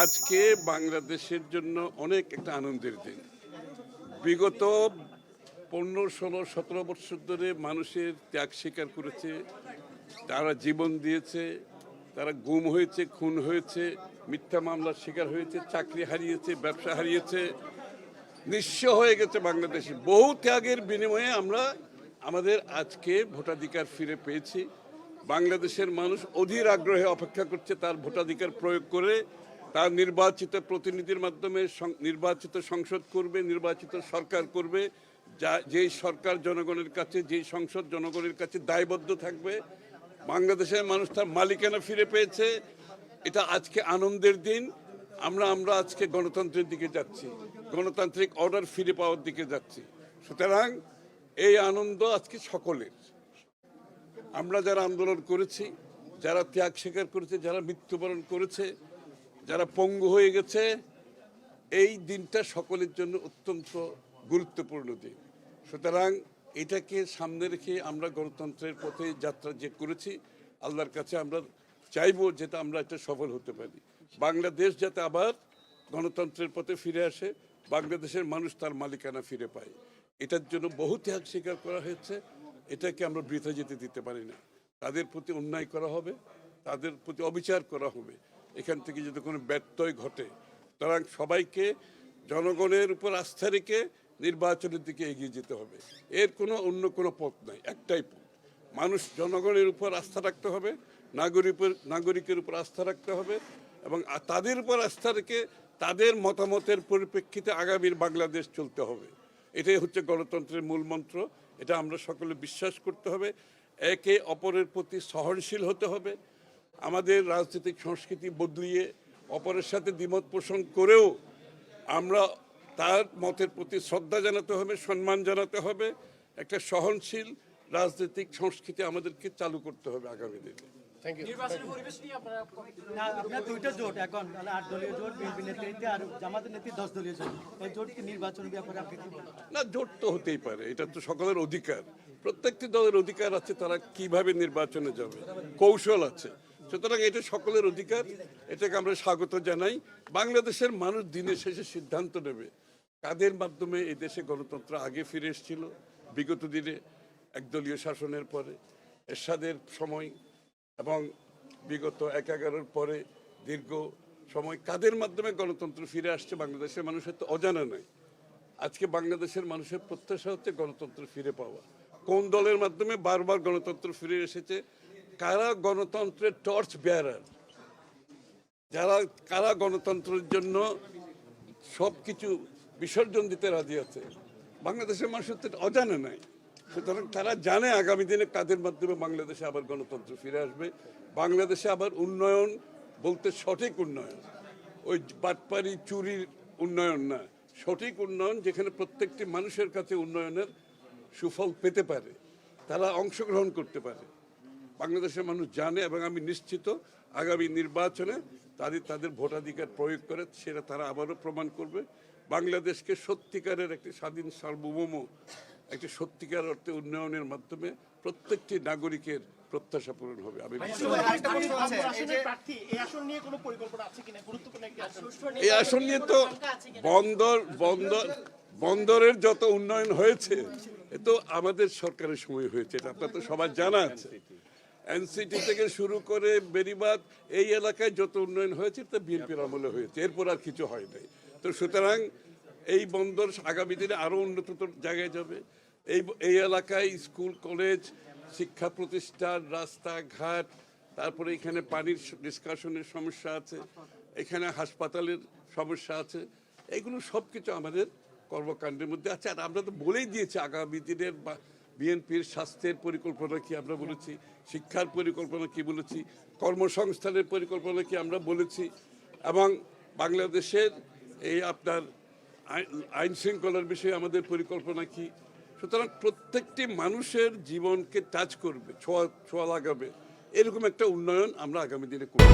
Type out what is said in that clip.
আজকে বাংলাদেশের জন্য অনেক একটা আনন্দের দিন। বিগত 15, 16, 17 বছর ধরে মানুষের ত্যাগ স্বীকার করেছে, তারা জীবন দিয়েছে, তারা গুম হয়েছে, খুন হয়েছে, মিথ্যা মামলার শিকার হয়েছে, চাকরি হারিয়েছে, ব্যবসা হারিয়েছে, নিঃস্ব হয়ে গেছে বাংলাদেশে। বহু ত্যাগের বিনিময়ে আমরা আমাদের আজকে ভোটাধিকার ফিরে পেয়েছি। বাংলাদেশের মানুষ অধীর আগ্রহে অপেক্ষা করছে তার ভোটাধিকার প্রয়োগ করে তার নির্বাচিত প্রতিনিধির মাধ্যমে নির্বাচিত সংসদ করবে, নির্বাচিত সরকার করবে, যেই সরকার জনগণের কাছে, যেই সংসদ জনগণের কাছে দায়বদ্ধ থাকবে। বাংলাদেশের মানুষ তার মালিকানা ফিরে পেয়েছে। এটা আজকে আনন্দের দিন। আমরা আজকে গণতন্ত্রের দিকে যাচ্ছি, গণতান্ত্রিক অর্ডার ফিরে পাওয়ার দিকে যাচ্ছি। সুতরাং এই আনন্দ আজকে সকলের। আমরা যারা আন্দোলন করেছি, যারা ত্যাগ স্বীকার করেছে, যারা মৃত্যুবরণ করেছে, যারা পঙ্গু হয়ে গেছে, এই দিনটা সকলের জন্য অত্যন্ত গুরুত্বপূর্ণ দিন। সুতরাং এটাকে সামনে রেখে আমরা গণতন্ত্রের পথে যাত্রা যে করেছি, আল্লাহর কাছে আমরা চাইবো যাতে আমরা এটা সফল হতে পারি। বাংলাদেশ যাতে আবার গণতন্ত্রের পথে ফিরে আসে, বাংলাদেশের মানুষ তার মালিকানা ফিরে পায়। এটার জন্য বহু ত্যাগ স্বীকার করা হয়েছে। এটাকে আমরা বৃথা যেতে দিতে পারি না। তাদের প্রতি অন্যায় করা হবে, তাদের প্রতি অবিচার করা হবে। এখান থেকে যদি কোনো ব্যত্যয় ঘটে, সুতরাং সবাইকে জনগণের উপর আস্থা রেখে নির্বাচনের দিকে এগিয়ে যেতে হবে। এর অন্য কোনো পথ নাই, একটাই পথ। মানুষ জনগণের উপর আস্থা রাখতে হবে, নাগরিকের উপর আস্থা রাখতে হবে এবং তাদের উপর আস্থা রেখে তাদের মতামতের পরিপ্রেক্ষিতে আগামীর বাংলাদেশ চলতে হবে। এটাই হচ্ছে গণতন্ত্রের মূল মন্ত্র। এটা আমরা সকলে বিশ্বাস করতে হবে। একে অপরের প্রতি সহনশীল হতে হবে। আমাদের রাজনৈতিক সংস্কৃতি বদলিয়ে অপরের সাথে দ্বিমত পোষণ করেও আমরা তার মতের প্রতি শ্রদ্ধা জানাতে হবে, সম্মান জানাতে হবে। একটা সহনশীল রাজনৈতিক সংস্কৃতি আমাদেরকে চালু করতে হবে আগামী দিনে। দুইটা জোট এখন 8 দলীয় জোট, বিএনপি নেতৃত্বে আর জামাতের নেতৃত্বে 10 দলীয় জোট। এই জোট কি নির্বাচনের ব্যাপারে আপনি কি বলেন? না, জোট তো হতেই পারে, এটা তো সকলের অধিকার। প্রত্যেকটি দলের অধিকার আছে তারা কিভাবে নির্বাচনে যাবে, কৌশল আছে। সুতরাং এটা সকলের অধিকার, এটাকে আমরা স্বাগত জানাই। বাংলাদেশের মানুষ দিনের শেষে সিদ্ধান্ত নেবে কাদের মাধ্যমে এই দেশে গণতন্ত্র আগে ফিরে এসেছিল। বিগত দিনে একদলীয় শাসনের পরে, এরশাদের সময় এবং বিগত 11-11 পরে দীর্ঘ সময় কাদের মাধ্যমে গণতন্ত্র ফিরে আসছে বাংলাদেশের মানুষের তো অজানা নয়। আজকে বাংলাদেশের মানুষের প্রত্যাশা হচ্ছে গণতন্ত্র ফিরে পাওয়া। কোন দলের মাধ্যমে বারবার গণতন্ত্র ফিরে এসেছে, কারা গণতন্ত্রের টর্চ বেয়ারার, কারা গণতন্ত্রের জন্য সব কিছু বিসর্জন দিতে রাজি আছে, বাংলাদেশের মানুষের তো অজানা নাই। সুতরাং তারা জানে আগামী দিনে কাদের মাধ্যমে বাংলাদেশে আবার গণতন্ত্র ফিরে আসবে। বাংলাদেশে আবার উন্নয়ন বলতে সঠিক উন্নয়ন, ওই বাটপারি চুরির উন্নয়ন না, সঠিক উন্নয়ন যেখানে প্রত্যেকটি মানুষের কাছে উন্নয়নের সুফল পেতে পারে, তারা অংশগ্রহণ করতে পারে। বাংলাদেশের মানুষ জানে এবং আমি নিশ্চিত আগামী নির্বাচনে তাদের ভোটাধিকার প্রয়োগ করে সেটা তারা আবারও প্রমাণ করবে। বাংলাদেশকে সত্যিকারের একটি স্বাধীন সার্বভৌম, একটি সত্যিকার অর্থে উন্নয়নের মাধ্যমে প্রত্যেকটি নাগরিকের প্রত্যাশা পূরণ হবে। আমি এই আসন নিয়ে তো বন্দরের যত উন্নয়ন হয়েছে এ তো আমাদের সরকারের সময় হয়েছে, এটা আপনার তো সবার জানা আছে। এনসিটি থেকে শুরু করে বেরিবাদ এই এলাকায় যত উন্নয়ন হয়েছে তা বিএনপির আমলে হয়েছে, এরপর আর কিছু হয় নাই। তো সুতরাং এই বন্দর আগামী দিনে আরও উন্নততর জায়গায় যাবে। এই এলাকায় স্কুল, কলেজ, শিক্ষা প্রতিষ্ঠান, রাস্তাঘাট, তারপরে এখানে পানির নিষ্কাশনের সমস্যা আছে, এখানে হাসপাতালের সমস্যা আছে। এগুলো সব কিছু আমাদের কর্মকাণ্ডের মধ্যে আছে। আর আমরা তো বলেই দিয়েছি আগামী দিনের বিএনপির স্বাস্থ্যের পরিকল্পনা কি আমরা বলেছি, শিক্ষার পরিকল্পনা কি বলেছি, কর্মসংস্থানের পরিকল্পনা কি আমরা বলেছি, এবং বাংলাদেশের এই আপনার আইন শৃঙ্খলার বিষয়ে আমাদের পরিকল্পনা কি। সুতরাং প্রত্যেকটি মানুষের জীবনকে টাচ করবে, ছোঁয়া লাগাবে, এরকম একটা উন্নয়ন আমরা আগামী দিনে করব।